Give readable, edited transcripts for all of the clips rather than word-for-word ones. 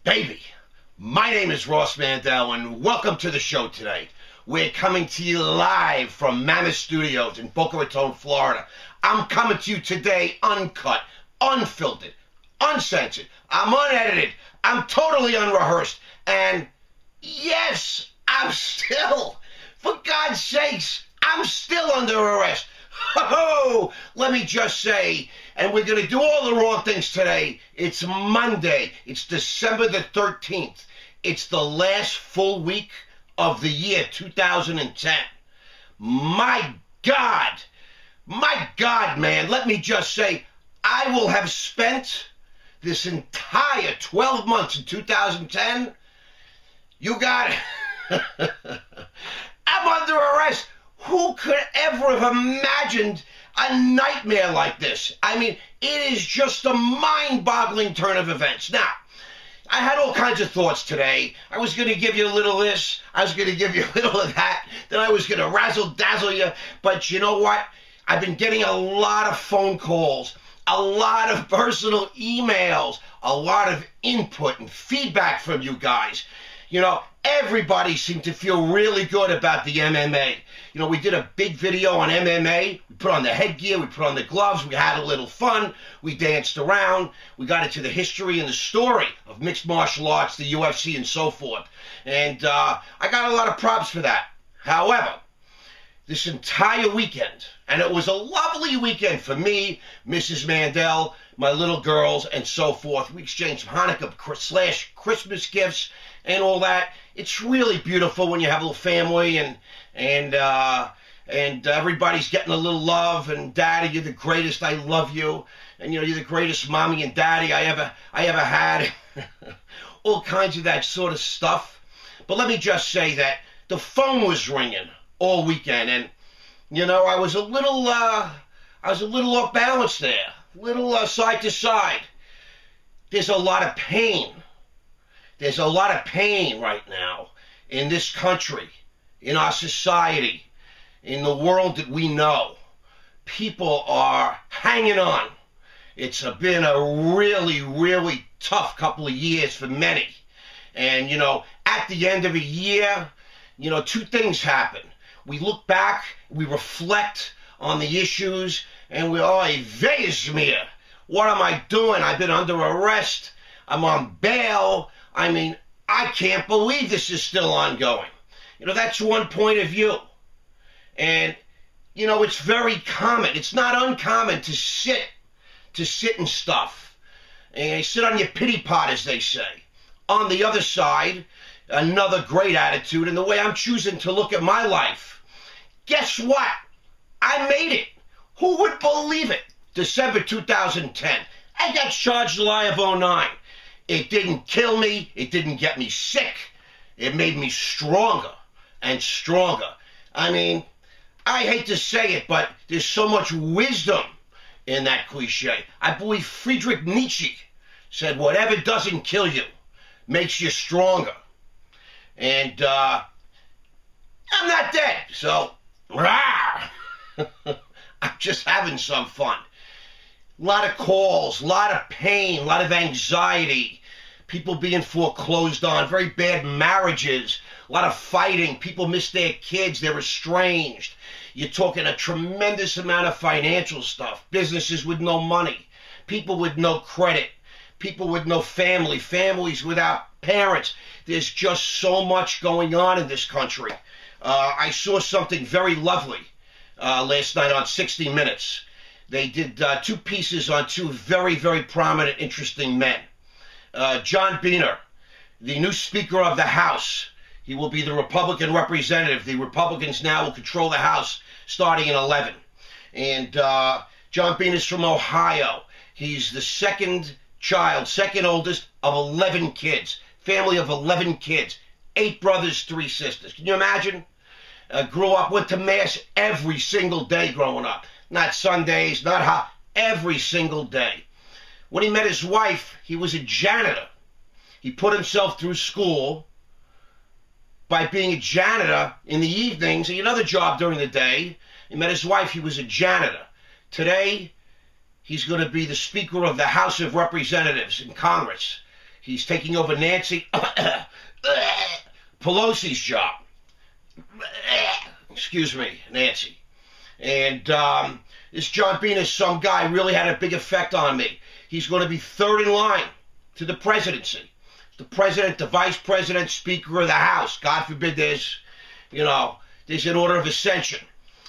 Baby, my name is Ross Mandell, and welcome to the show today. We're coming to you live from Mammoth Studios in Boca Raton, Florida. I'm coming to you today uncut, unfiltered, uncensored. I'm unedited. I'm totally unrehearsed. And yes, for God's sakes, I'm still under arrest. Oh, let me just say, and we're going to do all the wrong things today. It's Monday. It's December the 13th. It's the last full week of the year 2010. My God, man, let me just say, I will have spent this entire 12 months in 2010. You got it. I'm under arrest. Who could ever have imagined a nightmare like this? I mean, it is just a mind-boggling turn of events. Now, I had all kinds of thoughts today. I was going to give you a little of this. I was going to give you a little of that. Then I was going to razzle-dazzle you. But you know what? I've been getting a lot of phone calls, a lot of personal emails, a lot of input and feedback from you guys. You know, everybody seemed to feel really good about the MMA. You know, we did a big video on MMA. We put on the headgear. We put on the gloves. We had a little fun. We danced around. We got into the history and the story of mixed martial arts, the UFC, and so forth. And I got a lot of props for that. However, this entire weekend, and it was a lovely weekend for me, Mrs. Mandell, my little girls, and so forth. We exchanged Hanukkah/Christmas gifts and all that. It's really beautiful when you have a little family and everybody's getting a little love. And Daddy, you're the greatest. I love you. And you know, you're the greatest mommy and daddy I ever had. All kinds of that sort of stuff. But let me just say that the phone was ringing all weekend, and you know, I was a little off balance there, a little side to side. There's a lot of pain. There's a lot of pain right now in this country, in our society, in the world that we know. People are hanging on. It's been a really, really tough couple of years for many. And, you know, at the end of a year, you know, two things happen. We look back, we reflect on the issues, and we, Vesemir, what am I doing? I've been under arrest. I'm on bail. I mean, I can't believe this is still ongoing. You know, that's one point of view. And, you know, it's very common. It's not uncommon to sit in stuff. And you sit on your pity pot, as they say. On the other side, another great attitude, and the way I'm choosing to look at my life. Guess what? I made it. Who would believe it? December 2010. I got charged July of 2009. It didn't kill me. It didn't get me sick. It made me stronger and stronger. I mean, I hate to say it, but there's so much wisdom in that cliche. I believe Friedrich Nietzsche said, whatever doesn't kill you makes you stronger. And I'm not dead, so I'm just having some fun. A lot of calls, a lot of pain, a lot of anxiety, people being foreclosed on, very bad marriages, a lot of fighting, people miss their kids, they're estranged. You're talking a tremendous amount of financial stuff, businesses with no money, people with no credit, people with no family, families without parents. There's just so much going on in this country. I saw something very lovely last night on 60 Minutes. They did two pieces on two very, very prominent, interesting men. John Boehner, the new Speaker of the House. He will be the Republican representative. The Republicans now will control the House starting in 11. And John Boehner's from Ohio. He's the second oldest of 11 kids. Family of 11 kids. 8 brothers, 3 sisters. Can you imagine? Grew up, went to Mass every single day growing up. Not Sundays, not every single day. When he met his wife, he was a janitor. He put himself through school by being a janitor in the evenings, and another job during the day. He met his wife, he was a janitor. Today, he's going to be the Speaker of the House of Representatives in Congress. He's taking over Nancy Pelosi's job. Excuse me, Nancy. And this John Boehner, some guy, really had a big effect on me. He's going to be third in line to the presidency. The president, the vice president, speaker of the House. God forbid there's an order of ascension.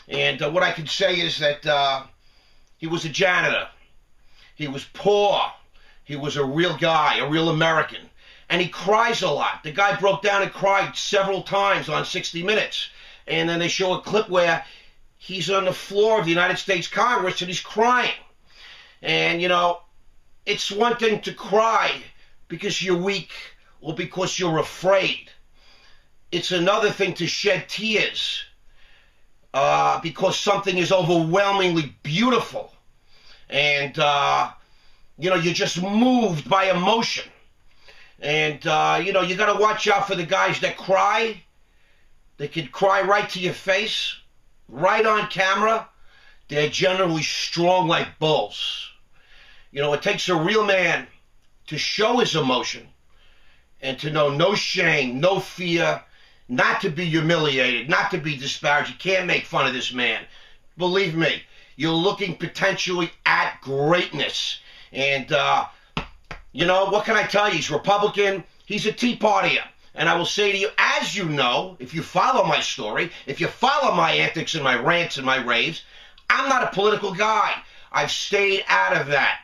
And what I can say is that he was a janitor. He was poor. He was a real guy, a real American. And he cries a lot. The guy broke down and cried several times on 60 Minutes. And then they show a clip where he's on the floor of the United States Congress and he's crying. And, it's one thing to cry because you're weak or because you're afraid. It's another thing to shed tears because something is overwhelmingly beautiful. And, you're just moved by emotion. And, you got to watch out for the guys that cry. They can cry right to your face, right on camera. They're generally strong like bulls. It takes a real man to show his emotion and to know no shame, no fear, not to be humiliated, not to be disparaged. You can't make fun of this man. Believe me, you're looking potentially at greatness. And, what can I tell you? He's Republican. He's a Tea Partier. And I will say to you, as you know, if you follow my story, if you follow my antics and my rants and my raves, I'm not a political guy. I've stayed out of that.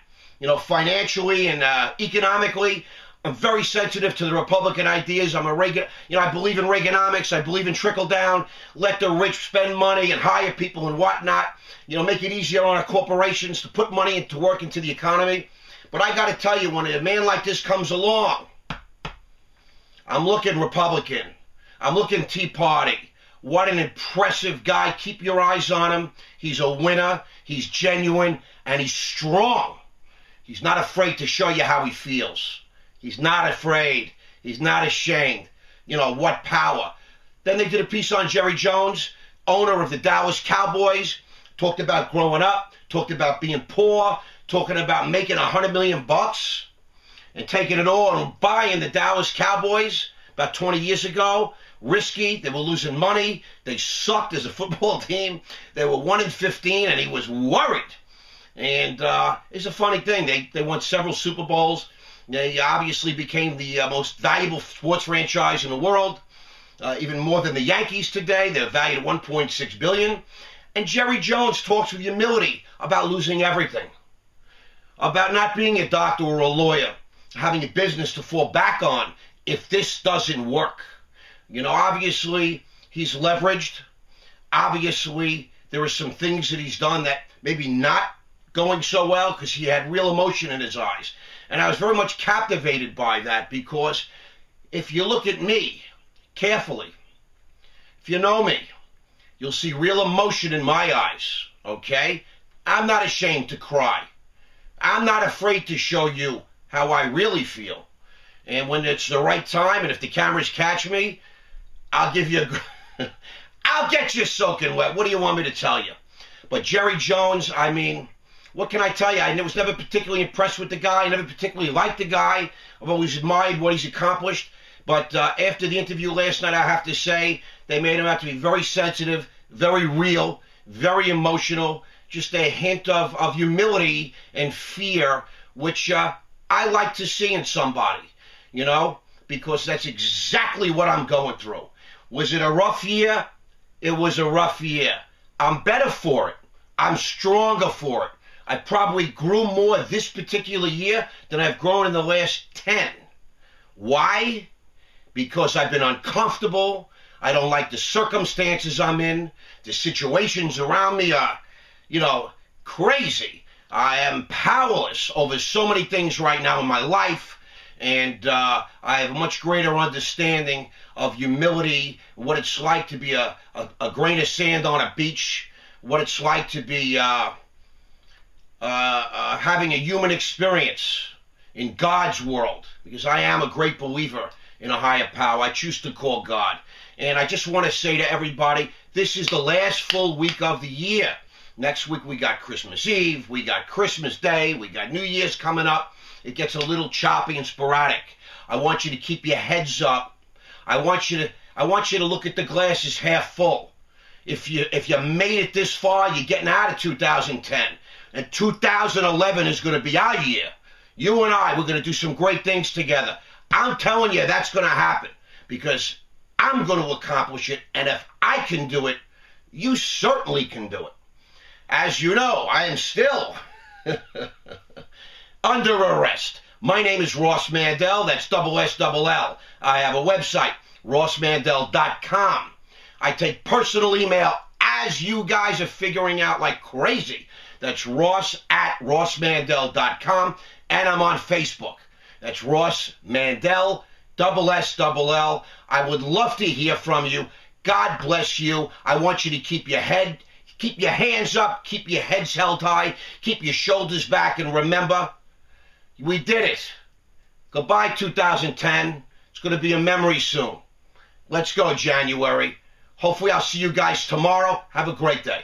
Financially and economically, I'm very sensitive to the Republican ideas. I'm a Reagan, I believe in Reaganomics. I believe in trickle down. Let the rich spend money and hire people and whatnot. Make it easier on our corporations to put money into work into the economy. But I got to tell you, when a man like this comes along, I'm looking Republican. I'm looking Tea Party. What an impressive guy. Keep your eyes on him. He's a winner. He's genuine. And he's strong. He's not afraid to show you how he feels. He's not afraid. He's not ashamed. What power. Then they did a piece on Jerry Jones, owner of the Dallas Cowboys. Talked about growing up. Talked about being poor. Talking about making $100 million and taking it all and buying the Dallas Cowboys about 20 years ago. Risky. They were losing money. They sucked as a football team. They were 1-15, and he was worried. And it's a funny thing. They won several Super Bowls. They obviously became the most valuable sports franchise in the world, even more than the Yankees today. They're valued at $1.6 billion. And Jerry Jones talks with humility about losing everything, about not being a doctor or a lawyer, having a business to fall back on if this doesn't work. Obviously, he's leveraged. Obviously, there are some things that he's done that maybe not going so well because he had real emotion in his eyes. And I was very much captivated by that because if you look at me carefully, if you know me, you'll see real emotion in my eyes, okay? I'm not ashamed to cry. I'm not afraid to show you how I really feel. And when it's the right time and if the cameras catch me, I'll give you I'll get you soaking wet. What do you want me to tell you? But Jerry Jones, what can I tell you? I was never particularly impressed with the guy. I never particularly liked the guy. I've always admired what he's accomplished. But after the interview last night, I have to say, they made him out to be very sensitive, very real, very emotional, just a hint of humility and fear, which I like to see in somebody, because that's exactly what I'm going through. Was it a rough year? It was a rough year. I'm better for it. I'm stronger for it. I probably grew more this particular year than I've grown in the last 10. Why? Because I've been uncomfortable. I don't like the circumstances I'm in. The situations around me are, crazy. I am powerless over so many things right now in my life. And I have a much greater understanding of humility, what it's like to be a grain of sand on a beach, what it's like to be having a human experience in God's world, because I am a great believer in a higher power. I choose to call God. And I just want to say to everybody, this is the last full week of the year. Next week we got Christmas Eve, we got Christmas Day, we got New Year's coming up. It gets a little choppy and sporadic. I want you to keep your heads up. I want you to look at the glass as half full. If you made it this far, you're getting out of 2010. And 2011 is going to be our year. You and I, we're going to do some great things together. I'm telling you, that's going to happen because I'm going to accomplish it. And if I can do it, you certainly can do it. As you know, I am still under arrest. My name is Ross Mandell. That's SSL. I have a website, rossmandell.com. I take personal email as you guys are figuring out like crazy. That's ross@rossmandell.com. And I'm on Facebook. That's Ross Mandell, SSL. I would love to hear from you. God bless you. I want you to keep your hands up, keep your heads held high, keep your shoulders back, and remember, we did it. Goodbye, 2010. It's going to be a memory soon. Let's go, January. Hopefully I'll see you guys tomorrow. Have a great day.